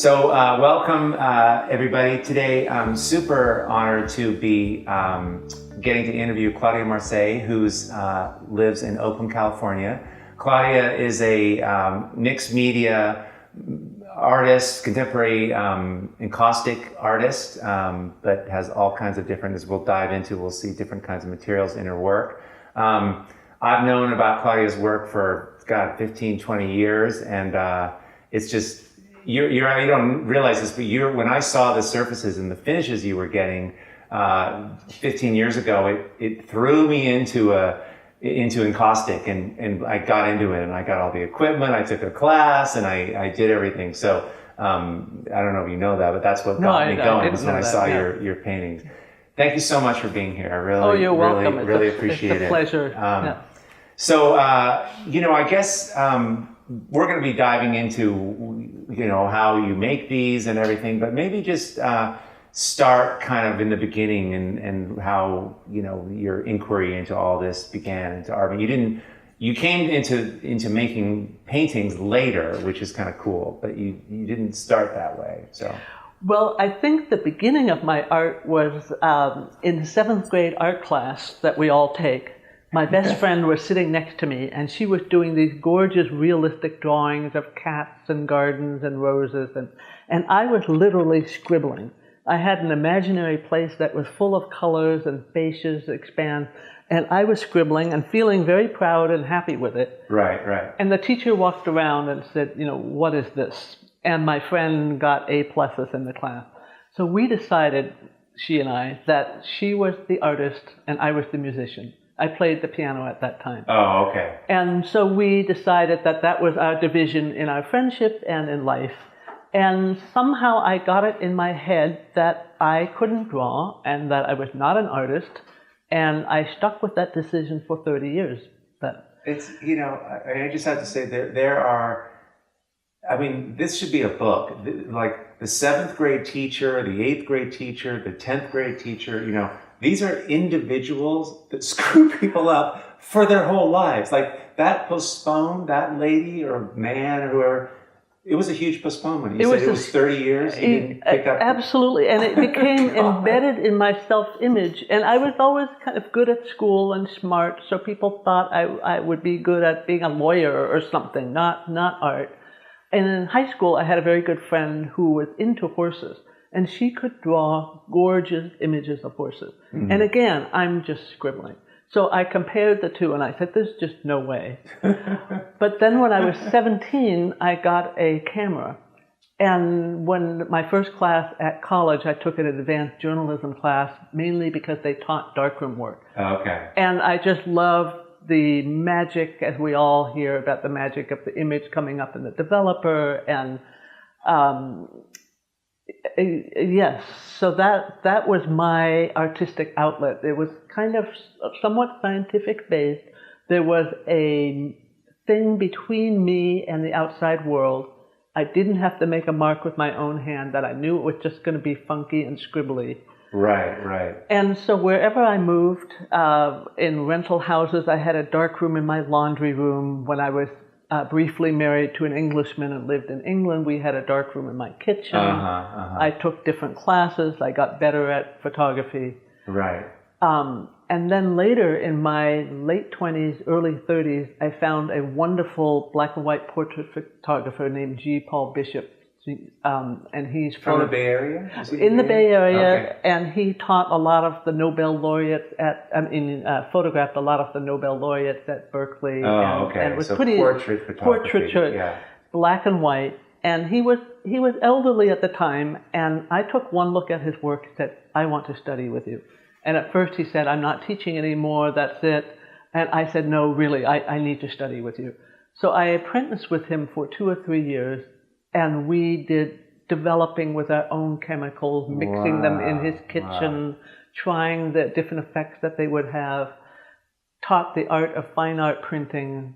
Welcome everybody. Today I'm super honored to be getting to interview Claudia Marseille, who lives in Oakland, California. Claudia is a mixed media artist, contemporary encaustic artist, but has all kinds of different, as we'll dive into, we'll see different kinds of materials in her work. I've known about Claudia's work for, 15, 20 years, and it's just, you don't realize this, but when I saw the surfaces and the finishes you were getting 15 years ago, it threw me into encaustic, and I got into it, and I got all the equipment, I took a class, and I did everything. So I don't know if you know that, but that's what got me going was when I saw your paintings. Thank you so much for being here. I really, you're welcome. really appreciate it. It's a pleasure. So, I guess we're going to be diving into, how you make these and everything, but maybe just start kind of in the beginning and how, your inquiry into all this began, into art. You came into making paintings later, which is kind of cool, but you didn't start that way, so. Well, I think the beginning of my art was in 7th grade art class that we all take. My best friend was sitting next to me, and she was doing these gorgeous realistic drawings of cats and gardens and roses, and I was literally scribbling. I had an imaginary place that was full of colors and fascias expand, and I was scribbling and feeling very proud and happy with it. Right. And the teacher walked around and said, what is this? And my friend got A+ in the class. So we decided, she and I, that she was the artist and I was the musician. I played the piano at that time. Oh, okay. And so we decided that was our division in our friendship and in life. And somehow I got it in my head that I couldn't draw and that I was not an artist. And I stuck with that decision for 30 years. It's, I just have to say there are, this should be a book. Like the 7th grade teacher, the 8th grade teacher, the 10th grade teacher, these are individuals that screw people up for their whole lives. Like that postponed, that lady or man or whoever, it was a huge postponement. You said it was 30 years? You didn't pick up? Absolutely. And it became embedded in my self-image. And I was always kind of good at school and smart, so people thought I would be good at being a lawyer or something, not art. And in high school, I had a very good friend who was into horses. And she could draw gorgeous images of horses. Mm-hmm. And again, I'm just scribbling. So I compared the two and I said, there's just no way. But then when I was 17, I got a camera. And when my first class at college, I took an advanced journalism class, mainly because they taught darkroom work. Okay. And I just loved the magic, as we all hear about the magic of the image coming up in the developer, and yes, so that was my artistic outlet. It was kind of somewhat scientific based. There was a thing between me and the outside world. I didn't have to make a mark with my own hand, that I knew it was just going to be funky and scribbly. Right. And so wherever I moved, in rental houses, I had a dark room in my laundry room. When I was briefly married to an Englishman and lived in England, we had a dark room in my kitchen. I took different classes. I got better at photography. Right. And then later, in my late 20s, early 30s, I found a wonderful black and white portrait photographer named G. Paul Bishop. And he's from the Bay Area? In the Bay Area, okay. And he taught a lot of the Nobel laureates photographed a lot of the Nobel laureates at Berkeley. And was so pretty portrait photography. Portraiture, black and white. And he was elderly at the time, and I took one look at his work and said, I want to study with you. And at first he said, I'm not teaching anymore, that's it. And I said, no, really, I need to study with you. So I apprenticed with him for 2 or 3 years. And we did developing with our own chemicals, mixing them in his kitchen, trying the different effects that they would have, taught the art of fine art printing.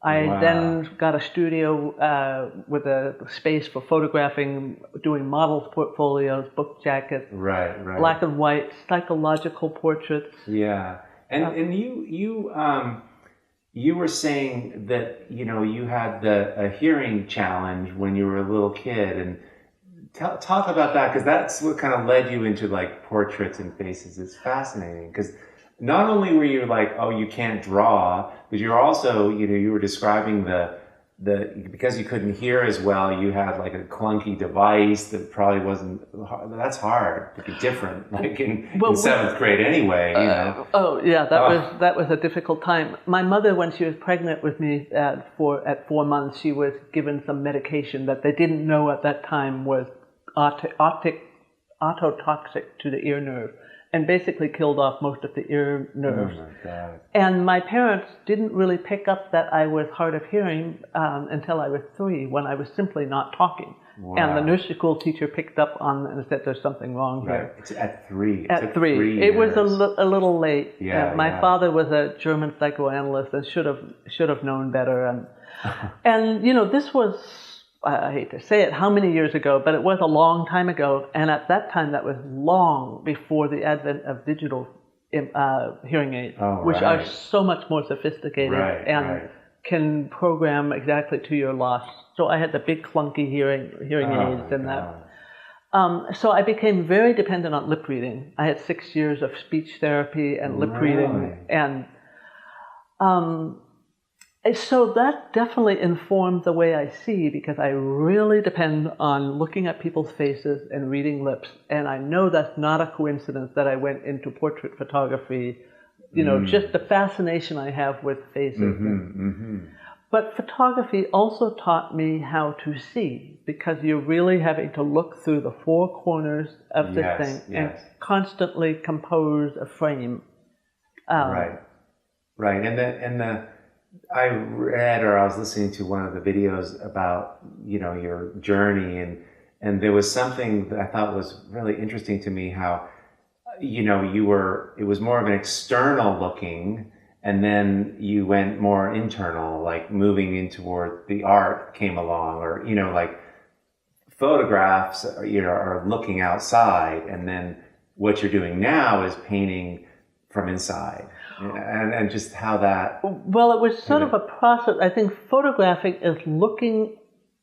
I then got a studio with a space for photographing, doing models, portfolios, book jackets, right. black and white, psychological portraits. Yeah. And you were saying that, you had a hearing challenge when you were a little kid, and Talk about that, because that's what kind of led you into like portraits and faces. It's fascinating because not only were you like, oh, you can't draw, but you're also, you were describing the because you couldn't hear as well, you had like a clunky device that probably wasn't. That's hard to be different, like in seventh grade anyway. Oh yeah, that was a difficult time. My mother, when she was pregnant with me at 4 months, she was given some medication that they didn't know at that time was ototoxic to the ear nerve, and basically killed off most of the ear nerves. Oh my God. And my parents didn't really pick up that I was hard of hearing until I was 3, when I was simply not talking. Wow. And the nursery school teacher picked up on and said, "There's something wrong here." Right. It's at 3. At 3. It was a little late. Yeah, my father was a German psychoanalyst and should have known better. And this was, I hate to say it, how many years ago, but it was a long time ago. And at that time, that was long before the advent of digital hearing aids, which are so much more sophisticated and can program exactly to your loss. So I had the big clunky hearing aids and that. So I became very dependent on lip reading. I had 6 years of speech therapy and lip reading. And so that definitely informed the way I see, because I really depend on looking at people's faces and reading lips. And I know that's not a coincidence that I went into portrait photography, just the fascination I have with faces. But photography also taught me how to see, because you're really having to look through the 4 corners of the thing and constantly compose a frame. Right. And I read, or I was listening to one of the videos about, your journey, and there was something that I thought was really interesting to me, how, it was more of an external looking, and then you went more internal, like moving in toward the art came along, or, like photographs, are looking outside, and then what you're doing now is painting from inside. And just how that... Well, it was sort of a process. I think photographing is looking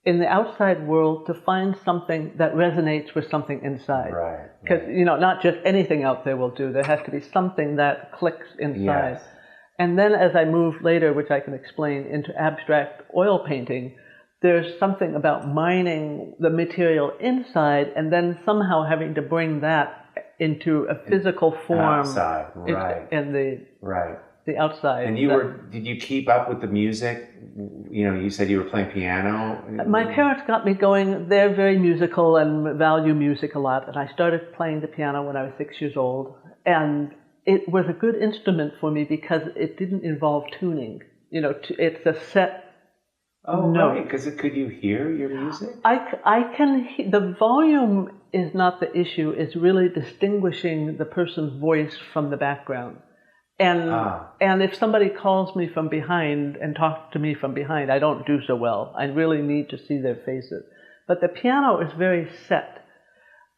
in the outside world to find something that resonates with something inside. Right. Because, not just anything out there will do. There has to be something that clicks inside. Yes. And then as I moved later, which I can explain, into abstract oil painting, there's something about mining the material inside and then somehow having to bring that into a physical form outside, in the outside. And did you keep up with the music? You said you were playing piano. My parents got me going. They're very musical and value music a lot. And I started playing the piano when I was 6 years old. And it was a good instrument for me because it didn't involve tuning. It's a set note. Right. Because could you hear your music? I can hear. The volume is not the issue. It's really distinguishing the person's voice from the background. And if somebody calls me from behind and talks to me from behind, I don't do so well. I really need to see their faces. But the piano is very set.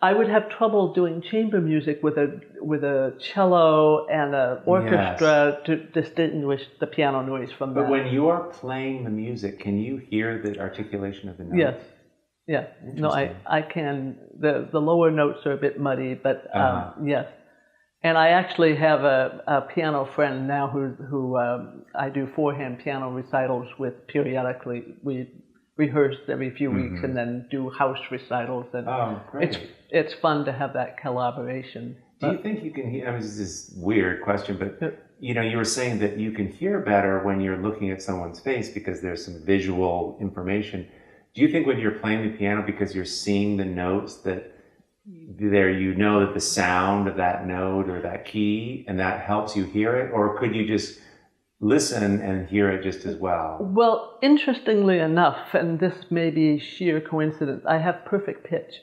I would have trouble doing chamber music with a cello and an orchestra to distinguish the piano noise from that. But when you're playing the music, can you hear the articulation of the notes? Yes. Yeah. No, I can. The lower notes are a bit muddy, but yes. And I actually have a piano friend now who I do for-hand piano recitals with periodically. We rehearse every few weeks and then do house recitals. And great. It's fun to have that collaboration. Do you think you can hear, this is a weird question, but you were saying that you can hear better when you're looking at someone's face because there's some visual information. Do you think when you're playing the piano, because you're seeing the notes, that that the sound of that note or that key, and that helps you hear it? Or could you just listen and hear it just as well? Well, interestingly enough, and this may be sheer coincidence, I have perfect pitch.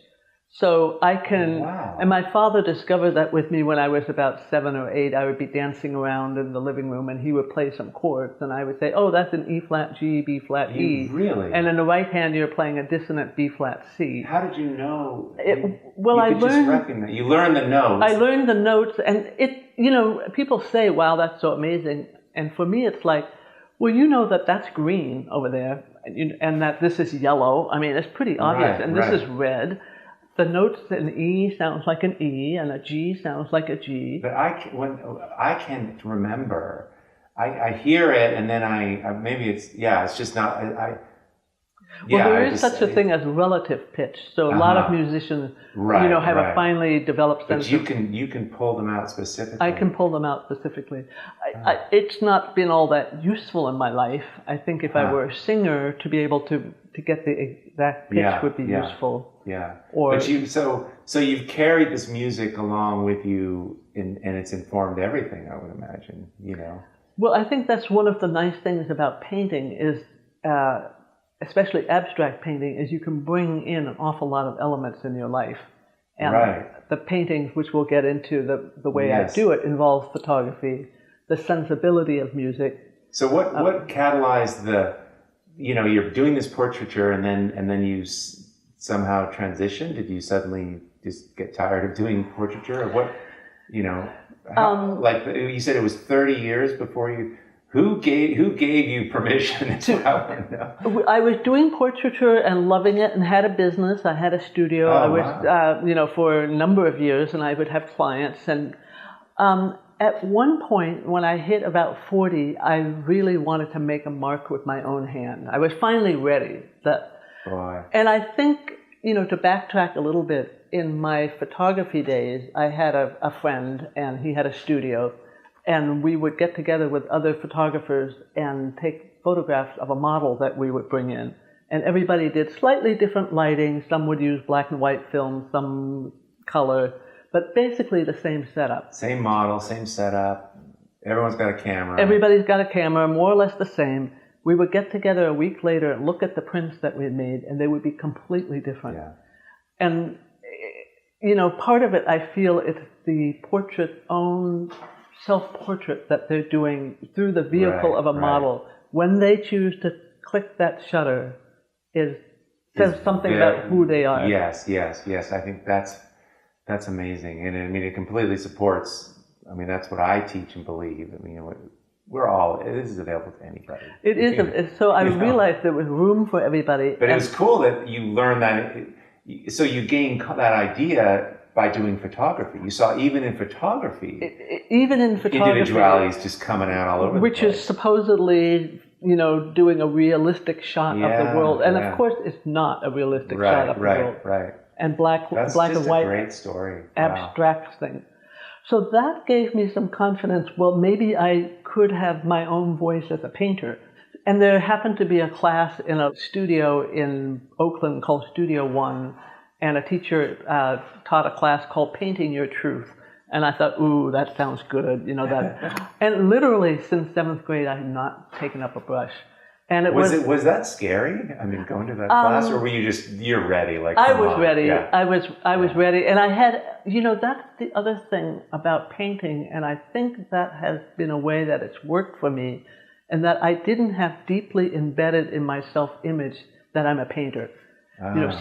So I can, and my father discovered that with me when I was about 7 or 8. I would be dancing around in the living room and he would play some chords and I would say, oh, that's an E-flat G, B-flat E. Really? And in the right hand, you're playing a dissonant B-flat C. How did you know? You learned the notes. I learned the notes, and people say, wow, that's so amazing. And for me, it's like, well, that's green over there and that this is yellow. I mean, it's pretty obvious. And this is red. The notes, an E sounds like an E, and a G sounds like a G. But I can remember, I hear it, and then maybe it's just not. Well, there is such a thing as relative pitch. So a lot of musicians, have a finely developed sense. But you can pull them out specifically. I can pull them out specifically. It's not been all that useful in my life. I think if I were a singer, to be able to get the exact pitch would be useful. Yeah. Or, but so you've carried this music along with you, and it's informed everything, I would imagine. Well, I think that's one of the nice things about painting is. Especially abstract painting, is you can bring in an awful lot of elements in your life. And the paintings, which we'll get into, the way I do it, involves photography, the sensibility of music. So what catalyzed you're doing this portraiture and then you somehow transitioned? Did you suddenly just get tired of doing portraiture? Or what, like you said, it was 30 years before you... Who gave you permission to? I was doing portraiture and loving it, and had a business. I had a studio. I was, for a number of years, and I would have clients. And at one point, when I hit about 40, I really wanted to make a mark with my own hand. I was finally ready. And I think, to backtrack a little bit, in my photography days, I had a friend, and he had a studio. And we would get together with other photographers and take photographs of a model that we would bring in. And everybody did slightly different lighting. Some would use black and white film, some color, but basically the same setup. Same model, same setup. Everyone's got a camera. Everybody's got a camera, more or less the same. We would get together a week later and look at the prints that we had made, and they would be completely different. Yeah. And, part of it, I feel, it's the portrait's own self-portrait that they're doing through the vehicle of a model. When they choose to click that shutter, says something about who they are. Yes. I think that's amazing, and I mean it completely supports. I mean that's what I teach and believe. I mean this is available to anybody. It is. So I realized there was room for everybody. But it was cool that you learned that. So you gained that idea by doing photography. You saw even in photography, individuality is just coming out all over which the place. Is supposedly, doing a realistic shot of the world. And of course, it's not a realistic shot of the world. Right. And black and white. That's a great story. Abstract thing. So that gave me some confidence. Well, maybe I could have my own voice as a painter. And there happened to be a class in a studio in Oakland called Studio One. And a teacher taught a class called Painting Your Truth. And I thought, ooh, that sounds good, that. And literally since 7th grade, I had not taken up a brush. And was that scary? I mean, going to that class, or were you you're ready? Like I was ready. Yeah. I was ready. And I had, that's the other thing about painting. And I think that has been a way that it's worked for me. And that I didn't have deeply embedded in my self-image that I'm a painter.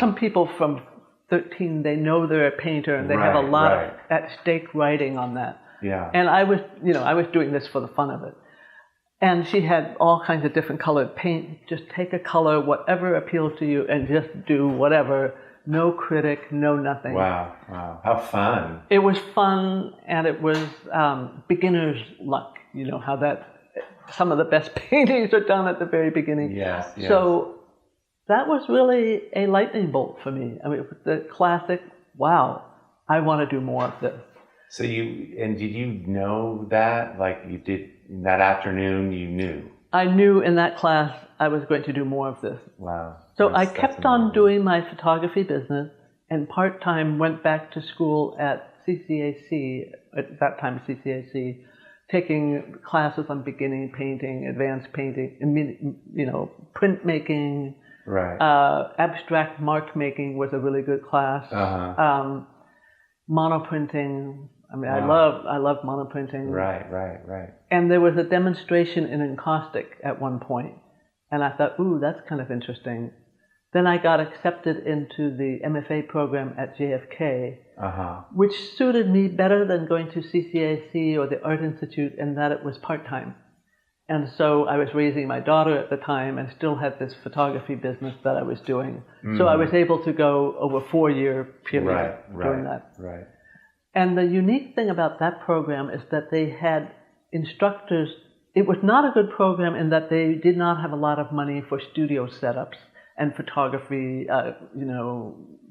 Some people from 13, they know they're a painter, and they have a lot of at stake writing on that. Yeah. And I was doing this for the fun of it. And she had all kinds of different colored paint. Just take a color, whatever appeals to you, and just do whatever. No critic, no nothing. Wow. How fun. It was fun, and it was beginner's luck. How some of the best paintings are done at the very beginning. Yes. So that was really a lightning bolt for me. I mean, it was the classic, wow, I want to do more of this. So did you know that? Like you did that afternoon, you knew? I knew in that class I was going to do more of this. Wow. So I kept on doing my photography business, and part-time went back to school at CCAC, at that time CCAC, taking classes on beginning painting, advanced painting, printmaking. Right. Abstract mark making was a really good class. Monoprinting. I mean, wow. I love monoprinting. Right. And there was a demonstration in encaustic at one point, and I thought, ooh, that's kind of interesting. Then I got accepted into the MFA program at JFK, which suited me better than going to CCAC or the Art Institute in that it was part-time. And so I was raising my daughter at the time and still had this photography business that I was doing. So I was able to go over a 4-year period doing that. Right. And the unique thing about that program is that they had instructors. It was not a good program in that they did not have a lot of money for studio setups and photography,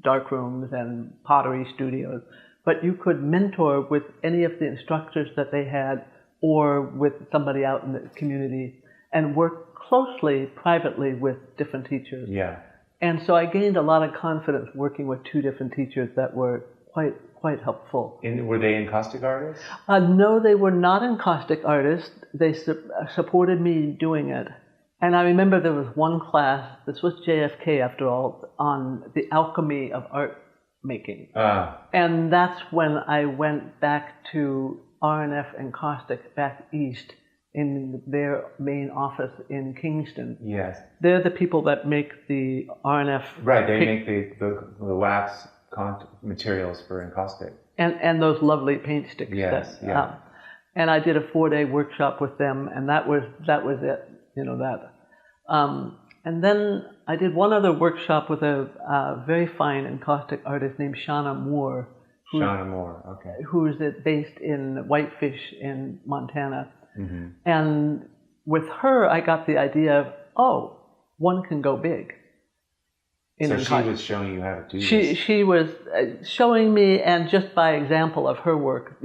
dark rooms and pottery studios. But you could mentor with any of the instructors that they had or with somebody out in the community and work closely, privately with different teachers. Yeah. And so I gained a lot of confidence working with 2 different teachers that were quite helpful. Were they encaustic artists? No, they were not encaustic artists. They supported me doing it. And I remember there was one class, this was JFK after all, on the alchemy of art making. And that's when I went back to R&F Encaustic back east in their main office in Kingston. Yes. They're the people that make the R&F. Right, they make the wax materials for encaustic. And those lovely paint sticks. Yes, and I did a 4-day workshop with them, and that was it, and then I did one other workshop with a very fine encaustic artist named Shauna Moore. Who's based in Whitefish in Montana. Mm-hmm. And with her, I got the idea of, one can go big. So she was showing you how to do this? She was showing me, and just by example of her work,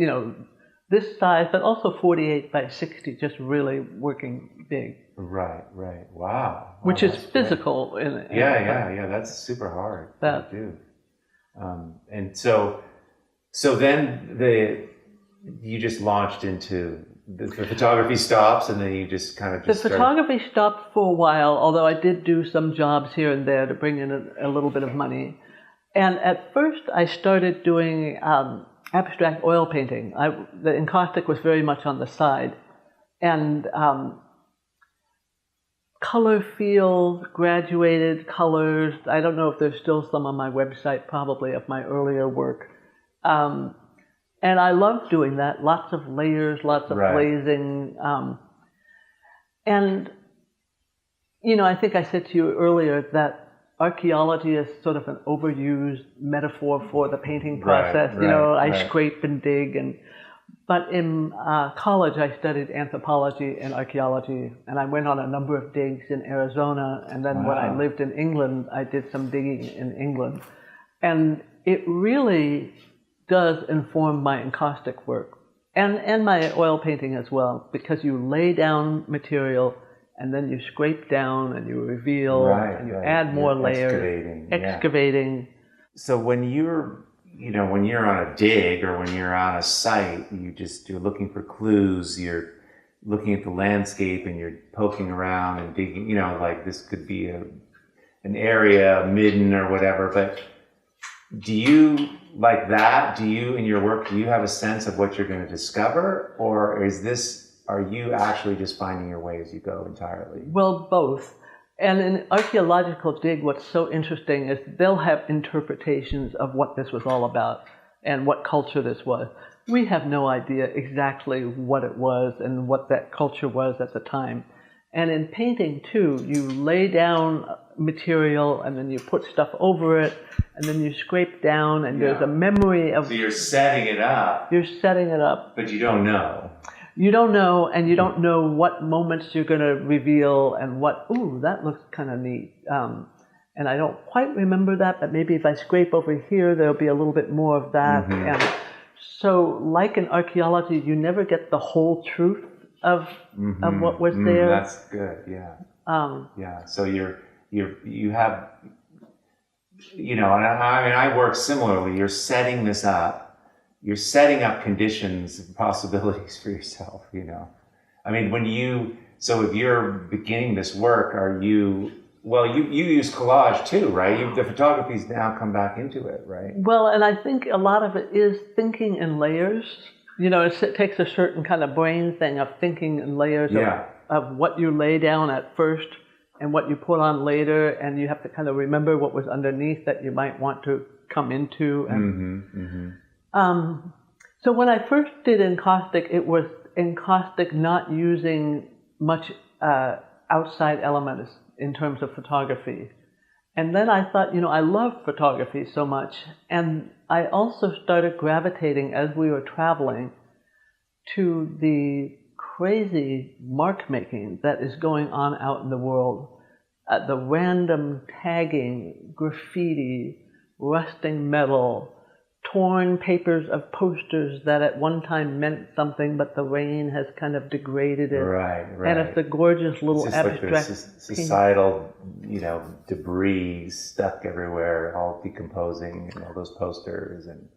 this size, but also 48 by 60, just really working big. Right. Wow. Which is physical. Yeah, that's super hard to do. And so then you just launched into the photography stops, and then you just kind of just photography stopped for a while, although I did do some jobs here and there to bring in a little bit of money. And at first I started doing abstract oil painting. The encaustic was very much on the side. And color fields, graduated colors. I don't know if there's still some on my website, probably, of my earlier work. And I love doing that. Lots of layers, lots of glazing. And, I think I said to you earlier that archaeology is sort of an overused metaphor for the painting process. I scrape and dig. But in college, I studied anthropology and archaeology, and I went on a number of digs in Arizona. And then when I lived in England, I did some digging in England. And it really does inform my encaustic work and my oil painting as well, because you lay down material and then you scrape down and you reveal and you add more layers, excavating. So when you're on a dig or when you're on a site, you're looking for clues, you're looking at the landscape and you're poking around and digging, like this could be an area, a midden or whatever, but do you, like that, in your work, do you have a sense of what you're going to discover, or are you actually just finding your way as you go entirely? Well, both. And in archaeological dig, what's so interesting is they'll have interpretations of what this was all about and what culture this was. We have no idea exactly what it was and what that culture was at the time. And in painting, too, you lay down material and then you put stuff over it and then you scrape down and there's a memory of... So you're setting it up. You're setting it up. But you don't know. You don't know, and you don't know what moments you're going to reveal and that looks kind of neat. And I don't quite remember that, but maybe if I scrape over here, there'll be a little bit more of that. Mm-hmm. And so, like in archaeology, you never get the whole truth of what was there. That's good, yeah. So you have, and I work similarly. You're setting this up. You're setting up conditions and possibilities for yourself, I mean, so if you're beginning this work, you use collage too, right? The photography's now come back into it, right? Well, and I think a lot of it is thinking in layers. It takes a certain kind of brain thing of thinking in layers of what you lay down at first and what you put on later, and you have to kind of remember what was underneath that you might want to come into. And, so when I first did encaustic, it was encaustic not using much outside elements in terms of photography. And then I thought, I love photography so much. And I also started gravitating as we were traveling to the crazy mark making that is going on out in the world. The random tagging, graffiti, rusting metal, torn papers of posters that at one time meant something, but the rain has kind of degraded it. Right. And it's a gorgeous little it's just abstract like societal, debris stuck everywhere, all decomposing, and all those posters, and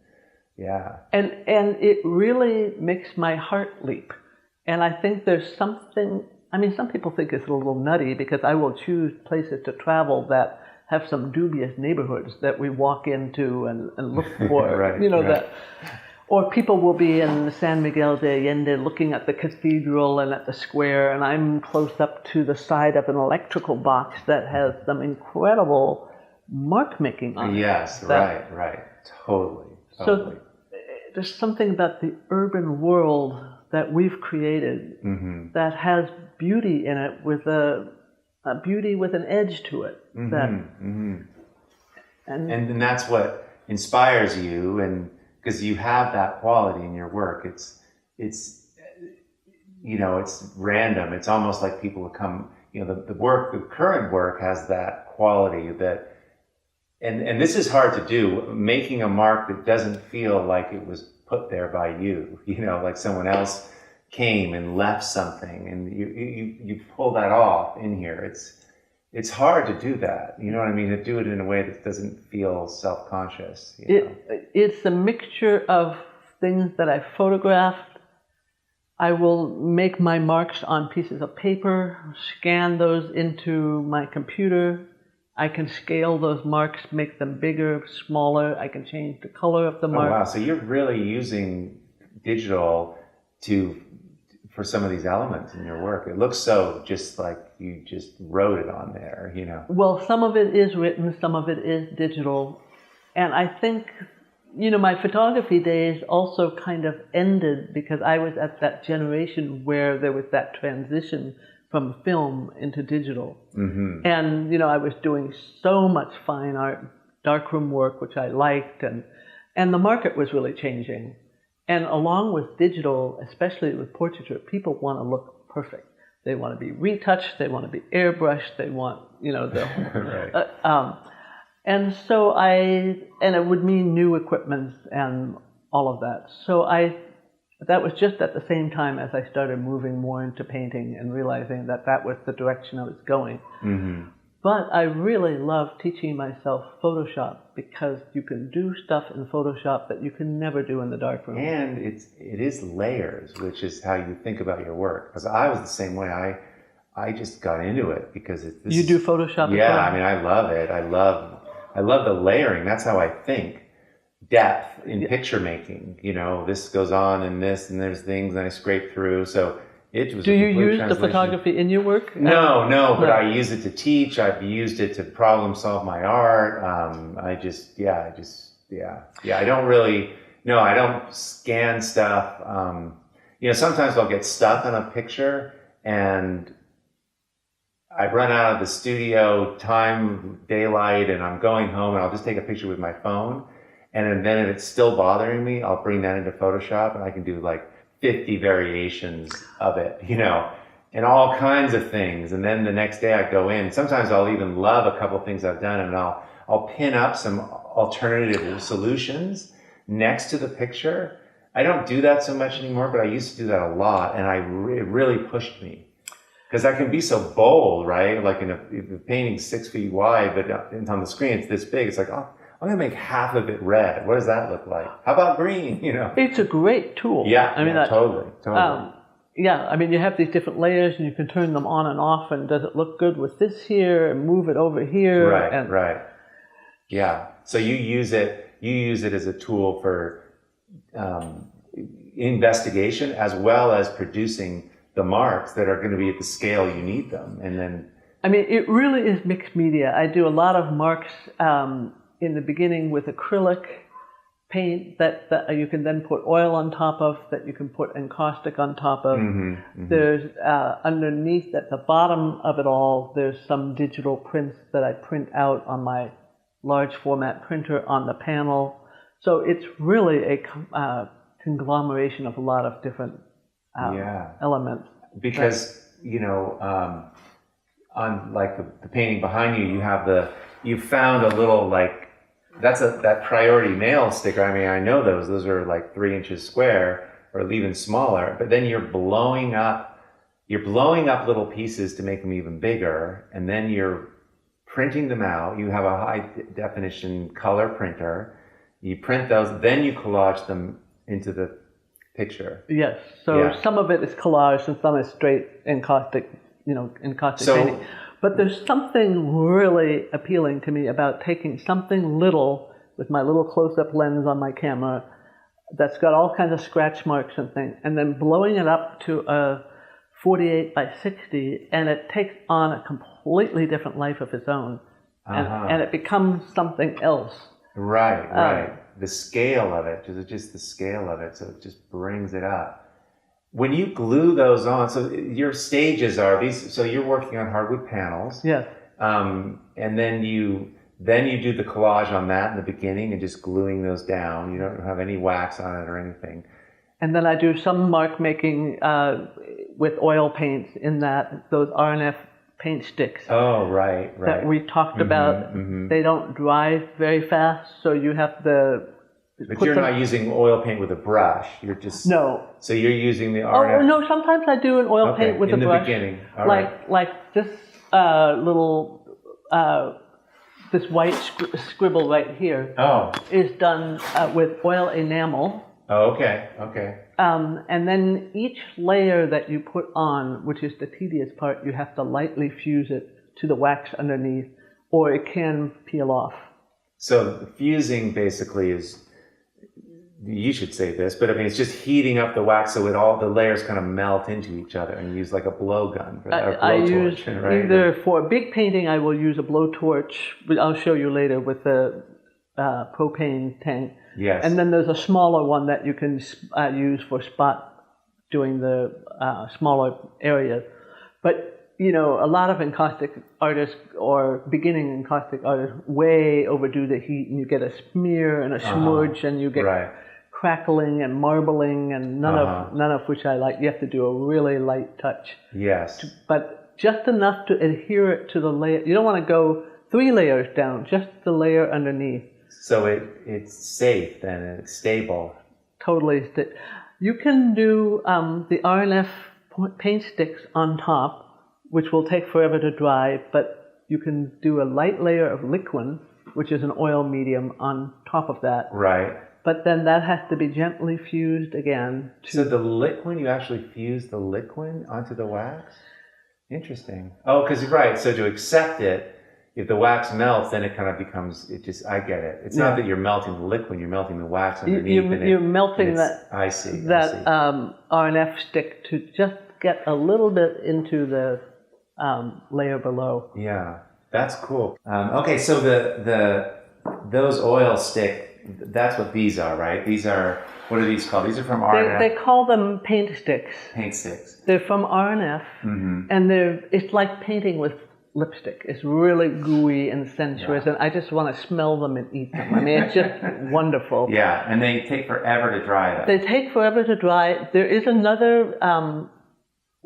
yeah. And it really makes my heart leap. And I think there's something. Some people think it's a little nutty because I will choose places to travel that have some dubious neighborhoods that we walk into and look for, right. that. Or people will be in San Miguel de Allende looking at the cathedral and at the square, and I'm close up to the side of an electrical box that has some incredible mark making on it. Yes, right. Totally. So there's something about the urban world that we've created that has beauty in it, with a beauty with an edge to it. And that's what inspires you, and because you have that quality in your work. It's random. It's almost like people would come, the current work has that quality that, and this is hard to do, making a mark that doesn't feel like it was put there by you, like someone else came and left something, and you pull that off in here. It's hard to do that, you know what I mean? To do it in a way that doesn't feel self-conscious. It's a mixture of things that I photographed. I will make my marks on pieces of paper, scan those into my computer. I can scale those marks, make them bigger, smaller. I can change the color of the mark. Oh, wow. So you're really using digital for some of these elements in your work. It looks so just like you just wrote it on there, Well, some of it is written, some of it is digital. And I think, my photography days also kind of ended because I was at that generation where there was that transition from film into digital. And, I was doing so much fine art, darkroom work, which I liked, and the market was really changing. And along with digital, especially with portraiture, people want to look perfect. They want to be retouched, they want to be airbrushed, they want, right. And so and it would mean new equipment and all of that. So that was just at the same time as I started moving more into painting and realizing that was the direction I was going. But I really love teaching myself Photoshop because you can do stuff in Photoshop that you can never do in the darkroom. And it is layers, which is how you think about your work. Because I was the same way. I just got into it because You do Photoshop? Yeah, I love it. I love the layering. That's how I think. Depth in picture making. This goes on and this, and there's things, and I scrape through. So it was. Do you use the photography in your work? No, but I use it to teach. I've used it to problem solve my art. I don't really. No, I don't scan stuff. Sometimes I'll get stuck on a picture and I run out of the studio, daylight, and I'm going home, and I'll just take a picture with my phone. And then if it's still bothering me, I'll bring that into Photoshop, and I can do like 50 variations of it, and all kinds of things. And then the next day I go in. Sometimes I'll even love a couple of things I've done, and I'll pin up some alternative solutions next to the picture. I don't do that so much anymore, but I used to do that a lot, and it really pushed me. Because I can be so bold, right? Like if the painting's 6 feet wide, but on the screen it's this big. It's like, oh, I'm going to make half of it red. What does that look like? How about green? It's a great tool. Yeah, totally. You have these different layers, and you can turn them on and off. And does it look good with this here? And move it over here. Right. Yeah. So you use it as a tool for investigation as well as producing the marks that are going to be at the scale you need them, and then. It really is mixed media. I do a lot of marks. In the beginning with acrylic, paint that you can then put oil on top of, that you can put encaustic on top of. There's underneath at the bottom of it all, there's some digital prints that I print out on my large format printer on the panel. So it's really a conglomeration of a lot of different elements. Because, on like the painting behind you, you found a little like, that priority nail sticker. I mean, I know those are like 3 inches square or even smaller, but then you're blowing up little pieces to make them even bigger. And then you're printing them out. You have a high definition color printer. You print those, then you collage them into the picture. Yes. So some of it is collage and some is straight encaustic painting. But there's something really appealing to me about taking something little with my little close-up lens on my camera that's got all kinds of scratch marks and things, and then blowing it up to a 48 by 60, and it takes on a completely different life of its own, and it becomes something else. Right. The scale of it, just the scale of it, so it just brings it up. When you glue those on, so your stages are these, so you're working on hardwood panels. Yes. And then you do the collage on that in the beginning and just gluing those down. You don't have any wax on it or anything. And then I do some mark making with oil paints in those RNF paint sticks. Oh, right. That we talked about. They don't dry very fast, so you have to. But you're not using oil paint with a brush. You're just So you're using the RNF. Oh no! Sometimes I do an oil paint with a brush. In the beginning, like this little this white scribble right here. Is done with oil enamel. Oh, okay. And then each layer that you put on, which is the tedious part, you have to lightly fuse it to the wax underneath, or it can peel off. So the fusing basically is. You should say this, but I mean, it's just heating up the wax so all the layers kind of melt into each other, and use like a blowgun or blowtorch, right? Either for a big painting, I will use a blowtorch, which I'll show you later with the propane tank. Yes. And then there's a smaller one that you can use for spot doing the smaller areas. But a lot of encaustic artists or beginning encaustic artists way overdo the heat, and you get a smear and a smudge, and you get crackling and marbling, and none of which I like. You have to do a really light touch. Yes. But just enough to adhere it to the layer. You don't want to go 3 layers down, just the layer underneath. So it's safe then, and it's stable. Totally. You can do the RNF paint sticks on top, which will take forever to dry, but you can do a light layer of liquid, which is an oil medium, on top of that. Right. But then that has to be gently fused again. So the liquid, you actually fuse the liquid onto the wax? Interesting. Oh, because so to accept it, if the wax melts, then it kind of becomes, I get it. It's not that you're melting the liquid, you're melting the wax underneath. You're melting that RNF stick to just get a little bit into the layer below. Yeah, that's cool. Okay, so those oil stick, that's what these are, right? These are, what are these called? These are from RNF. They call them paint sticks. Paint sticks. They're from RNF, and it's like painting with lipstick. It's really gooey and sensuous, and I just want to smell them and eat them. I mean, it's just wonderful. Yeah, and they take forever to dry, though. They take forever to dry. There is another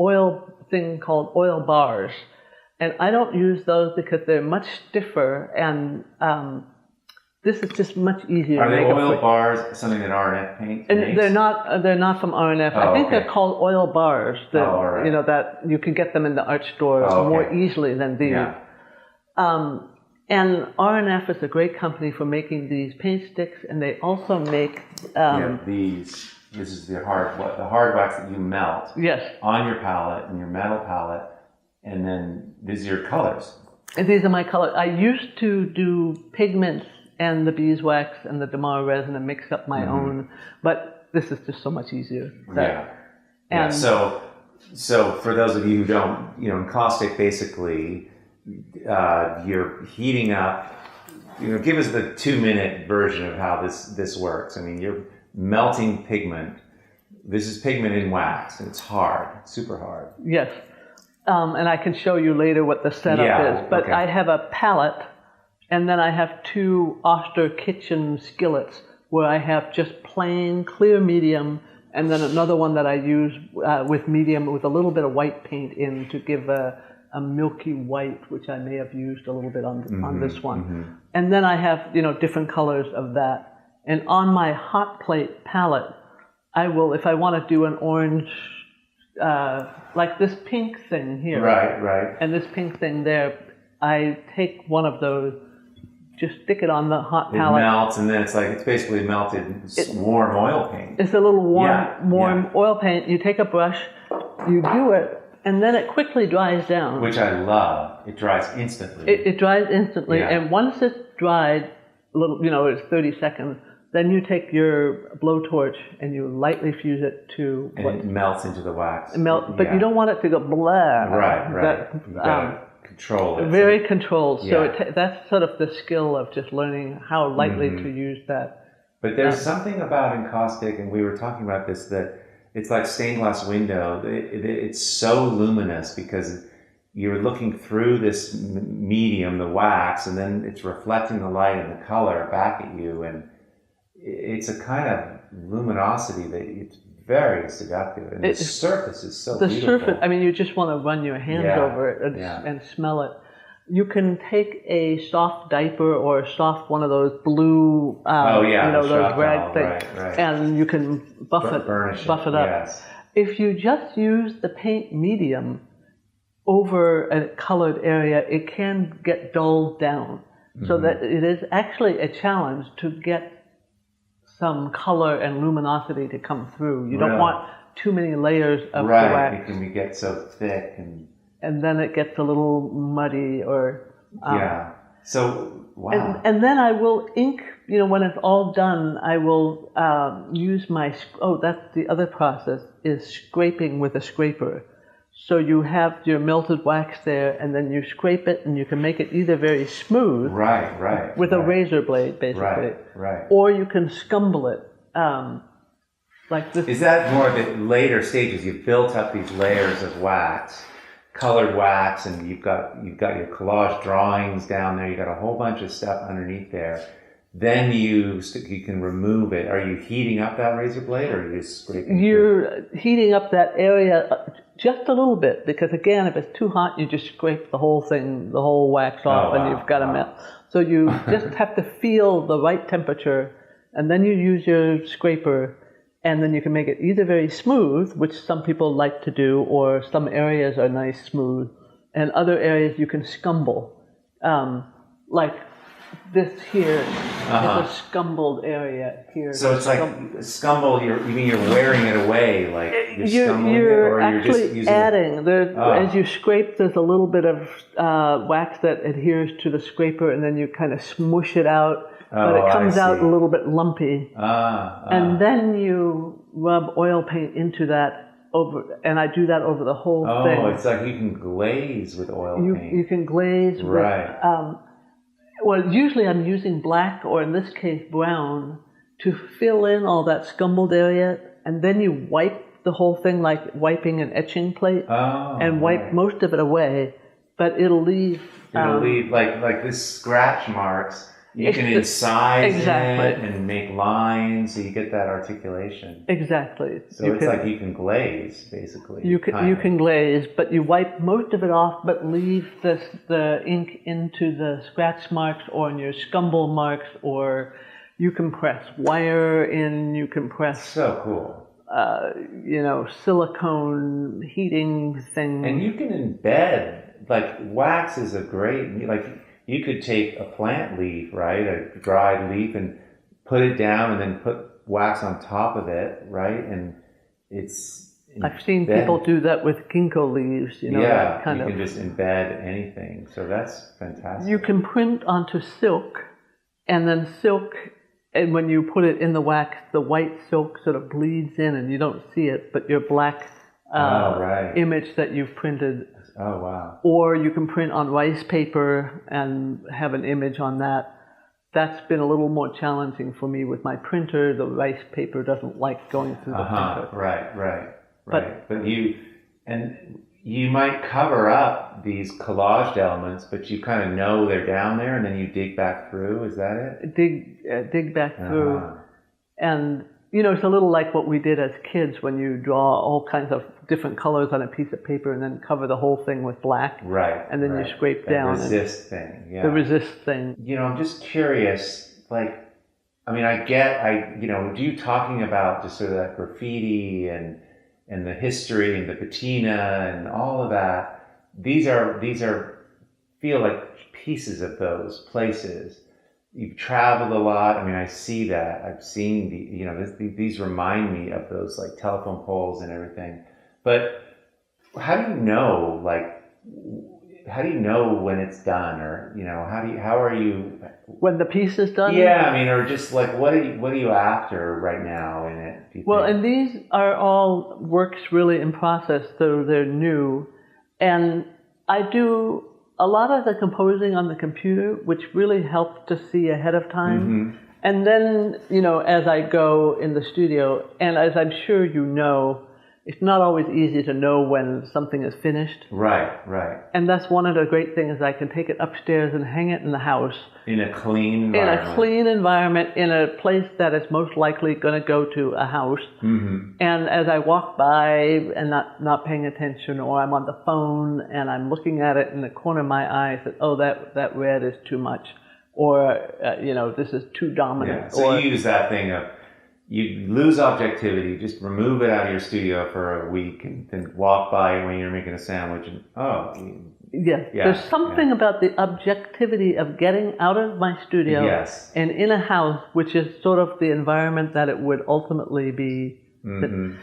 oil thing called oil bars, and I don't use those because they're much stiffer, and this is just much easier. Are they oil bars something that RNF makes? And they're not from RNF. I think they're called oil bars. That, that you can get them in the art stores more easily than these. Yeah. And RNF is a great company for making these paint sticks, and they also make these. This is the hard wax that you melt on your palette, and your metal palette, and then these are your colors. And these are my colors. I used to do pigments and the beeswax and the Damar resin and mix up my own, but this is just so much easier. So for those of you who don't, encaustic basically, you're heating up give us the 2-minute version of how this works. I mean, you're melting pigment. This is pigment in wax, and it's hard, super hard. Yes. And I can show you later what the setup is. But I have a palette, and then I have 2 Oster kitchen skillets where I have just plain clear medium, and then another one that I use with medium with a little bit of white paint in to give a milky white, which I may have used a little bit on this one. And then I have, different colors of that. And on my hot plate palette, I will, if I want to do an orange, like this pink thing here. Right. And this pink thing there, I take one of those, just stick it on the hot palette. It melts, and then it's basically melted warm oil paint. It's a little warm oil paint. You take a brush, you do it, and then it quickly dries down. Which I love. It dries instantly. It dries instantly, and once it's dried, it's 30 seconds, then you take your blowtorch and you lightly fuse it to... And it melts into the wax. But you don't want it to go blah. Right. You gotta control it. Very controlled. So that's sort of the skill of just learning how lightly to use that. But there's something about encaustic, and we were talking about this, that it's like stained glass window. It's so luminous because you're looking through this medium, the wax, and then it's reflecting the light and the color back at you, and it's a kind of luminosity that it's very seductive, and the surface is so beautiful. The surface, I mean, you just want to run your hands over it and smell it. You can take a soft diaper or a soft one of those blue, those rag things, right. and you can buff it up. Yes. If you just use the paint medium over a colored area, it can get dulled down. So that it is actually a challenge to get some color and luminosity to come through. You don't want too many layers of the wax. Right, it can get so thick and then it gets a little muddy or... So, wow. And then I will ink, when it's all done, I will use my... Oh, that's the other process, is scraping with a scraper. So you have your melted wax there, and then you scrape it, and you can make it either very smooth... Right. With a razor blade, basically. Right. Or you can scumble it. Like this. Is that more of the later stages? You've built up these layers of wax, colored wax, and you've got your collage drawings down there. You've got a whole bunch of stuff underneath there. Then you can remove it. Are you heating up that razor blade, or are you just scraping? You're heating up that area just a little bit, because again, if it's too hot, you just scrape the whole thing, the whole wax off, and you've got a melt. So you just have to feel the right temperature, and then you use your scraper, and then you can make it either very smooth, which some people like to do, or some areas are nice smooth, and other areas you can scumble. Like this here is a scumbled area here. So it's like scumble. You mean you're wearing it away, like you're actually just adding. As you scrape, there's a little bit of wax that adheres to the scraper, and then you kind of smush it out. But it comes out a little bit lumpy. And then you rub oil paint into that and I do that over the whole thing. Oh, it's like you can glaze with oil paint. You can glaze with... well, usually I'm using black, or in this case brown, to fill in all that scumbled area, and then you wipe the whole thing like wiping an etching plate, and wipe most of it away, but it'll leave... It'll leave, like this scratch marks... You can incise it and make lines, so you get that articulation. Exactly. So it's like you can glaze, basically. You can glaze, but you wipe most of it off, but leave the ink into the scratch marks or in your scumble marks, or you can press wire in, you can press... So cool. Silicone heating thing. And you can embed, like wax is a great, you could take a plant leaf, right, a dried leaf, and put it down and then put wax on top of it, right? And it's... I've seen people do that with ginkgo leaves, that kind of... you can just embed anything. So that's fantastic. You can print onto silk, and then silk, and when you put it in the wax, the white silk sort of bleeds in and you don't see it, but your black image that you've printed... Oh, wow. Or you can print on rice paper and have an image on that. that's been a little more challenging for me with my printer. The rice paper doesn't like going through the printer. Right. But you might cover up these collaged elements, but you kind of know they're down there, and then you dig back through. Is that it? Dig back through, and it's a little like what we did as kids when you draw all kinds of different colors on a piece of paper and then cover the whole thing with black. Right. And then you scrape down. The resist thing. Yeah. The resist thing. I'm just curious, do you talking about just sort of that graffiti and the history and the patina and all of that, these are feel like pieces of those places. You've traveled a lot. I see that. I've seen these remind me of those like telephone poles and everything. But how do you know when it's done, or how are you when the piece is done? Yeah, or just like what are you after right now in it? Do you think? And these are all works really in process, so they're new, and I do a lot of the composing on the computer, which really helps to see ahead of time. Mm-hmm. And then, as I go in the studio, and as I'm sure it's not always easy to know when something is finished. Right. And that's one of the great things. I can take it upstairs and hang it in the house. In a clean environment. In a place that is most likely going to go to a house. Mm-hmm. And as I walk by and not paying attention, or I'm on the phone and I'm looking at it in the corner of my eye, I said, oh, that red is too much. Or, this is too dominant. Yeah. So you use that thing of, you lose objectivity, just remove it out of your studio for a week and then walk by when you're making a sandwich and, there's something about the objectivity of getting out of my studio and in a house, which is sort of the environment that it would ultimately be. Mm-hmm.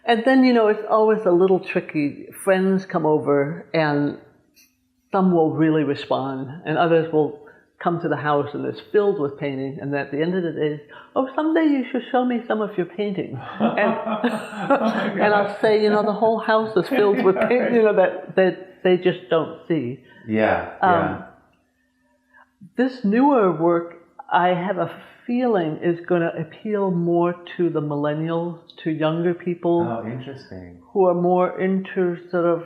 And then, it's always a little tricky. Friends come over and some will really respond and others will come to the house and it's filled with painting, and at the end of the day, someday you should show me some of your painting. And, and I'll say, the whole house is filled with painting, that they just don't see. This newer work, I have a feeling, is going to appeal more to the millennials, to younger people. Oh, interesting. Who are more into sort of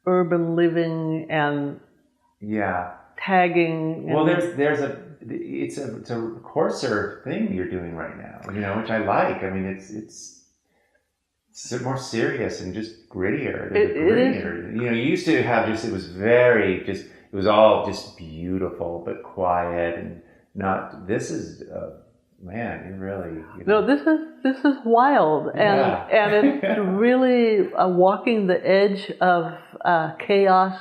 urban living and tagging. It's a coarser thing you're doing right now, which I like. It's more serious and just grittier. It is. You used to have it was all just beautiful but quiet and not. This is man, you really. No, this is wild, and it's really walking the edge of chaos.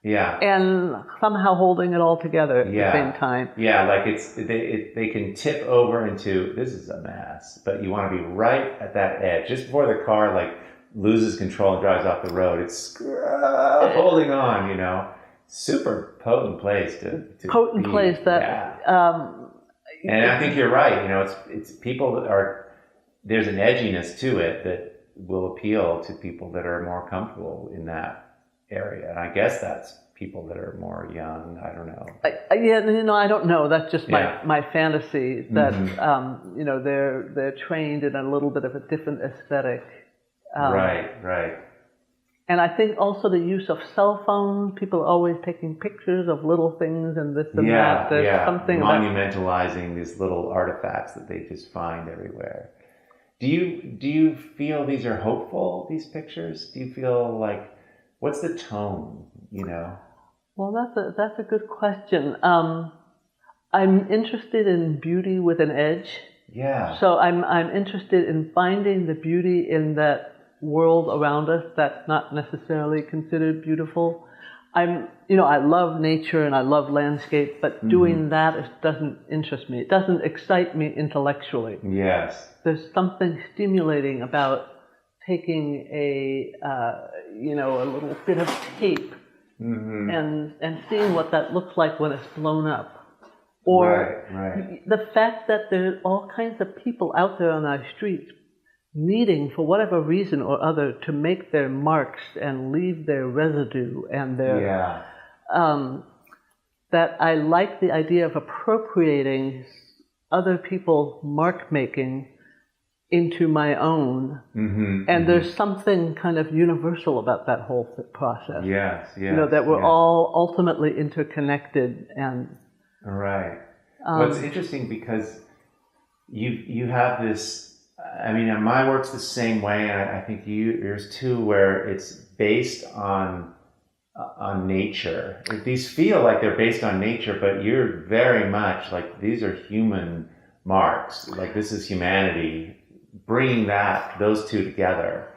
And somehow holding it all together at the same time. Like they can tip over into, this is a mess, but you want to be right at that edge, just before the car loses control and drives off the road. It's holding on, super potent place to place that. And I think you're right. It's people that are, there's an edginess to it that will appeal to people that are more comfortable in that area, and I guess that's people that are more young. I don't know. I don't know. That's just my fantasy. That they're trained in a little bit of a different aesthetic. Right. And I think also the use of cell phones. People are always taking pictures of little things and this and that. There's something monumentalizing these little artifacts that they just find everywhere. Do you feel these are hopeful? These pictures? Do you feel like, what's the tone, Well, that's a good question. I'm interested in beauty with an edge. Yeah. So I'm interested in finding the beauty in that world around us that's not necessarily considered beautiful. I love nature and I love landscape, but doing that doesn't interest me. It doesn't excite me intellectually. Yes. There's something stimulating about taking a little bit of tape and seeing what that looks like when it's blown up. Or the fact that there are all kinds of people out there on our streets needing, for whatever reason or other, to make their marks and leave their residue and their that I like the idea of appropriating other people's mark making into my own. And there's something kind of universal about that whole process. Yes, yes. You know, that we're yes. all ultimately interconnected. And right. Well, it's interesting because you have this, I mean, and my work's the same way, and I think yours too, where it's based on nature. These feel like they're based on nature, but you're very much like, these are human marks. Like, this is humanity, bringing those two together,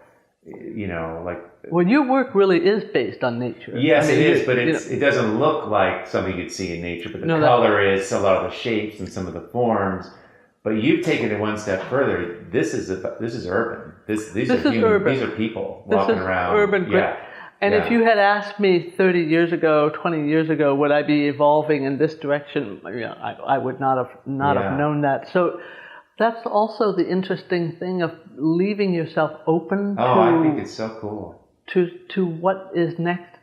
you know, like. Well, your work really is based on nature. Yes, it is, but it doesn't look like something you'd see in nature, but the color is, a lot of the shapes and some of the forms. But you've taken it one step further. This is urban. These are people walking around. Urban. Yeah. And if you had asked me 30 years ago, 20 years ago, would I be evolving in this direction? You know, I would not have known that. So that's also the interesting thing of leaving yourself open I think it's so cool. To what is next.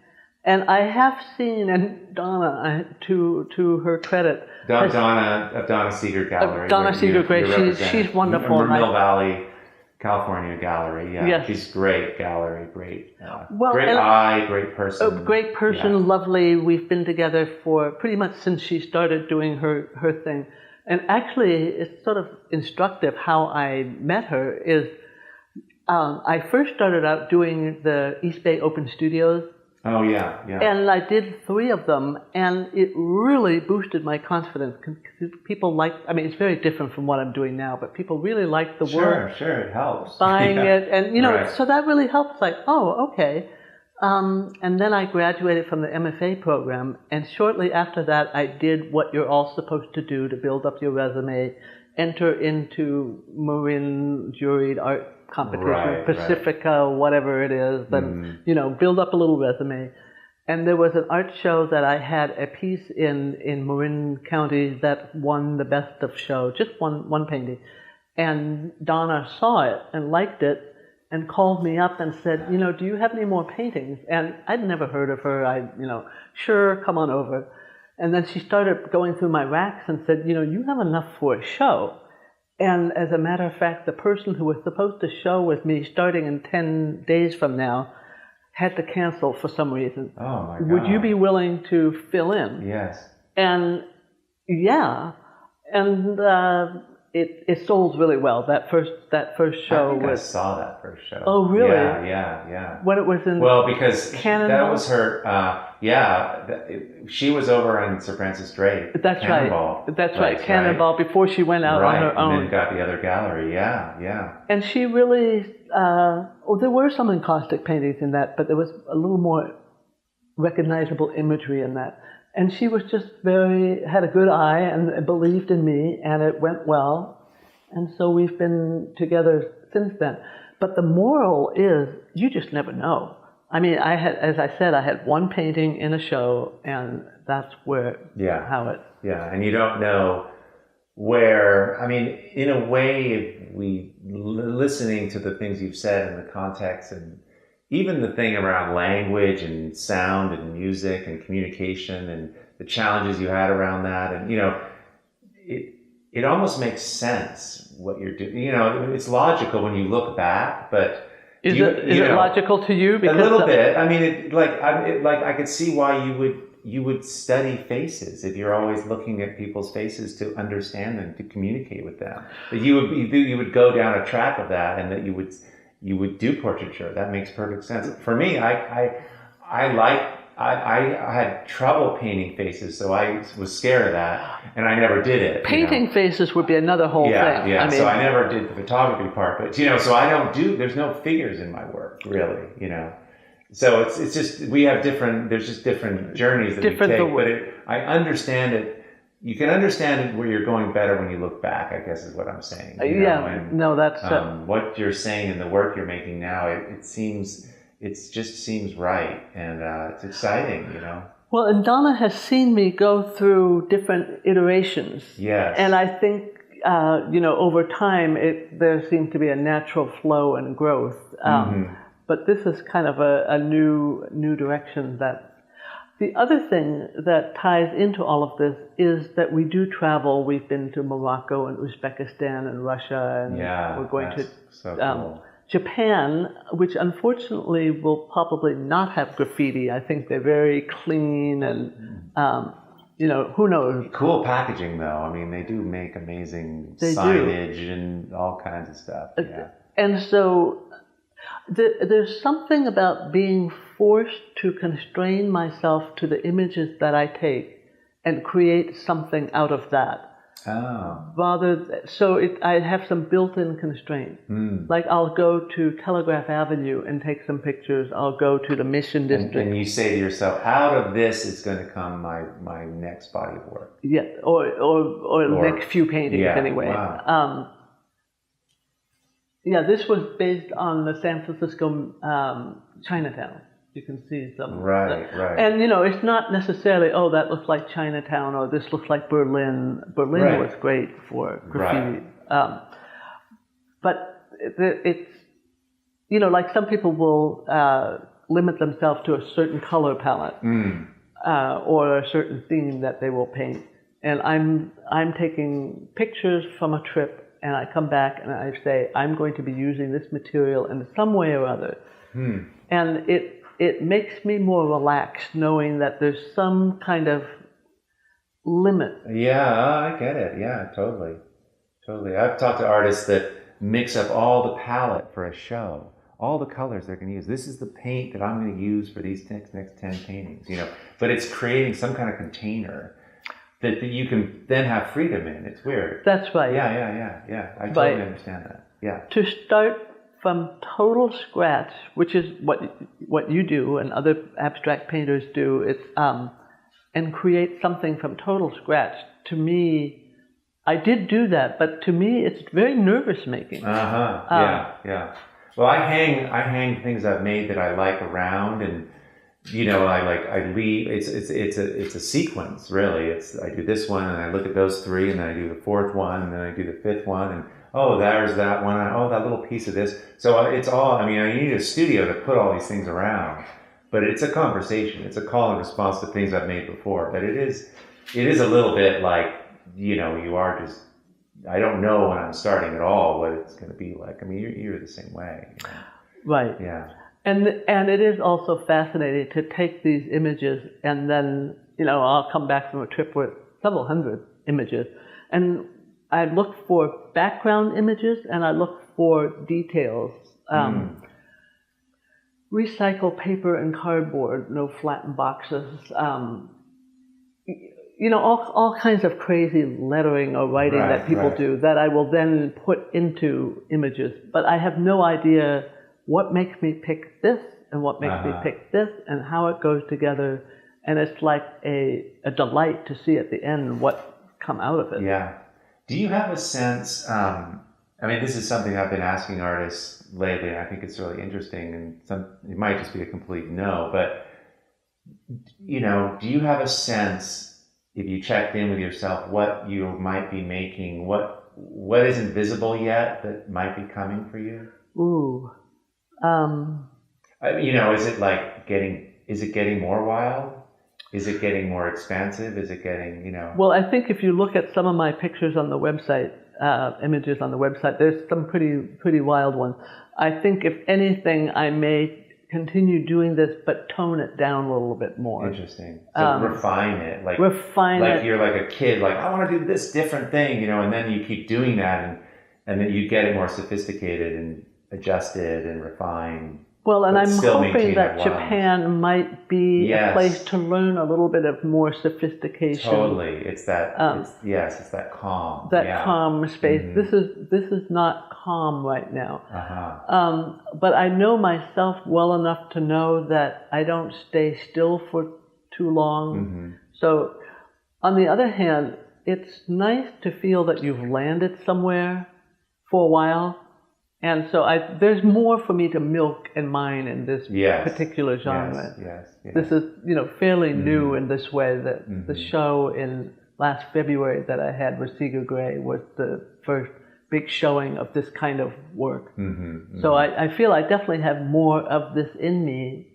And I have seen, and Donna, to her credit, Donna Cedar Gallery. Donna Cedar Gray, she's wonderful. Mill Valley, California Gallery. Yeah, yes. She's great gallery, great eye, great person. Great person, lovely. We've been together for pretty much since she started doing her thing. And actually, it's sort of instructive how I met her is I first started out doing the East Bay Open Studios. Oh, yeah. And I did 3 of them, and it really boosted my confidence. People it's very different from what I'm doing now, but people really like the work. Sure, it helps. Buying it, and, so that really helps, like, oh, okay. And then I graduated from the MFA program, and shortly after that, I did what you're all supposed to do to build up your resume, enter into Marin juried art competition, Pacifica, whatever it is, then, build up a little resume. And there was an art show that I had a piece in Marin County that won the best of show, just one painting. And Donna saw it and liked it and called me up and said, do you have any more paintings? And I'd never heard of her. Sure, come on over. And then she started going through my racks and said, you have enough for a show. And as a matter of fact, the person who was supposed to show with me starting in 10 days from now had to cancel for some reason. Oh, my God. Would you be willing to fill in? Yes. And it sold really well. That first show. I saw that first show. Oh, really? Yeah. When it was in because Cannonball? That was her. She was over on Sir Francis Drake. That's Cannonball. Right. That's right. Cannonball before she went out on her own. And then got the other gallery. Yeah. And she really. There were some encaustic paintings in that, but there was a little more recognizable imagery in that. And she was just had a good eye and believed in me, and it went well. And so we've been together since then. But the moral is, you just never know. I mean, as I said, I had one painting in a show, and that's how it... Yeah, and you don't know where, I mean, in a way, listening to the things you've said and the context, and even the thing around language and sound and music and communication and the challenges you had around that, and, it almost makes sense what you're doing. It's logical when you look back, but... Is it logical to you? Because a little bit. I mean, I could see why you would study faces if you're always looking at people's faces to understand them, to communicate with them. That you would go down a track of that, and that you would do portraiture. That makes perfect sense. For me, I had trouble painting faces, so I was scared of that, and I never did it. Painting faces would be another whole thing. Yeah. So I never did the photography part, but so I don't there's no figures in my work, really, So it's just, there's just different journeys that we take, but I understand it. You can understand it where you're going better when you look back, I guess is what I'm saying. That's... what you're saying in the work you're making now, it just seems right, and it's exciting, Well, and Donna has seen me go through different iterations. Yes. And I think, over time, there seems to be a natural flow and growth. But this is kind of a new direction that The other thing that ties into all of this is that we do travel. We've been to Morocco and Uzbekistan and Russia, and we're going to so cool. Japan, which unfortunately will probably not have graffiti. I think they're very clean and, who knows? Cool packaging, though. I mean, they do make amazing signage and all kinds of stuff. Yeah. And so there's something about being forced to constrain myself to the images that I take and create something out of that. Oh. I have some built-in constraints. Like I'll go to Telegraph Avenue and take some pictures. I'll go to the Mission District. And you say to yourself, out of this is going to come my next body of work. Yeah, or the next few paintings anyway. Wow. This was based on the San Francisco Chinatown. You can see some. Right. And, it's not necessarily, that looks like Chinatown or this looks like Berlin. Berlin was great for graffiti. Right. But it's, like some people will limit themselves to a certain color palette or a certain theme that they will paint. And I'm taking pictures from a trip, and I come back and I say, I'm going to be using this material in some way or other. And it makes me more relaxed knowing that there's some kind of limit. Yeah, I get it. Yeah, totally. I've talked to artists that mix up all the palette for a show, all the colors they're going to use. This is the paint that I'm going to use for these next 10 paintings, But it's creating some kind of container that you can then have freedom in. It's weird. That's right. Yeah. I totally understand that. Yeah. To start from total scratch, which is what you do and other abstract painters do, it's and create something from total scratch. To me, I did do that, but to me, it's very nervous making. Yeah. Well, I hang things I've made that I like around, and I leave. It's a sequence, really. I do this one, and I look at those three, and then I do the fourth one, and then I do the fifth one, and there's that one. That little piece of this. So it's all. I mean, I need a studio to put all these things around, but it's a conversation. It's a call and response to things I've made before. But it is a little bit like you are just. I don't know when I'm starting at all what it's going to be like. I mean, you're the same way. Right. Yeah. And it is also fascinating to take these images and then, I'll come back from a trip with several hundred images, and I look for background images and I look for details. Recycle paper and cardboard, no flattened boxes. All kinds of crazy lettering or writing that people do that I will then put into images. But I have no idea what makes me pick this and what makes me pick this and how it goes together. And it's like a delight to see at the end what come out of it. Yeah. Do you have a sense, this is something I've been asking artists lately, and I think it's really interesting, and it might just be a complete no, but, do you have a sense, if you checked in with yourself, what you might be making, what isn't visible yet that might be coming for you? Ooh. Is it getting more wild? Is it getting more expansive? Is it getting, Well, I think if you look at some of my pictures on the website, images on the website, there's some pretty wild ones. I think if anything, I may continue doing this, but tone it down a little bit more. Interesting. So refine it. Like you're like a kid, like, I want to do this different thing, and then you keep doing that, and then you get it more sophisticated and adjusted and refined. Well, and I'm hoping that Japan might be a place to learn a little bit of more sophistication. Totally, it's that. It's that calm. That calm space. Mm-hmm. This is not calm right now. But I know myself well enough to know that I don't stay still for too long. Mm-hmm. So, on the other hand, it's nice to feel that you've landed somewhere for a while. And so there's more for me to milk and mine in this particular genre. Yes. This is, fairly new in this way. That the show in last February that I had with Seeger Gray was the first big showing of this kind of work. So I feel I definitely have more of this in me,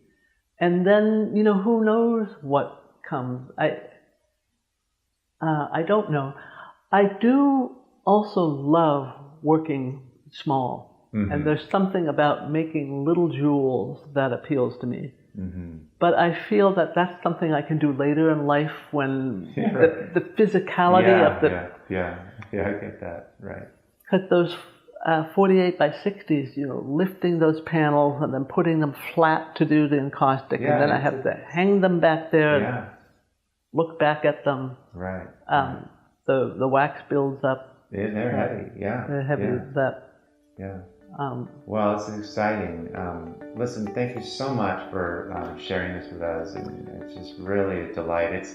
And then, who knows what comes. I don't know. I do also love working small. Mm-hmm. And there's something about making little jewels that appeals to me. Mm-hmm. But I feel that that's something I can do later in life when the physicality of the... Yeah, I get that, right. Because those 48 by 60s, lifting those panels and then putting them flat to do the encaustic, and then I have to hang them back there and look back at them. Right. The wax builds up. They're heavy, yeah. They're heavy. Yeah. Well, it's exciting. Listen, thank you so much for sharing this with us, and it's just really a delight.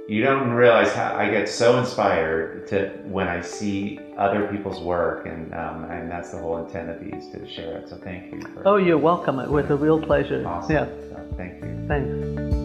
You don't realize how I get so inspired when I see other people's work, and that's the whole intent of these, to share it. So thank you. You're welcome. It was a real pleasure. Awesome. Yeah. So, thank you. Thanks.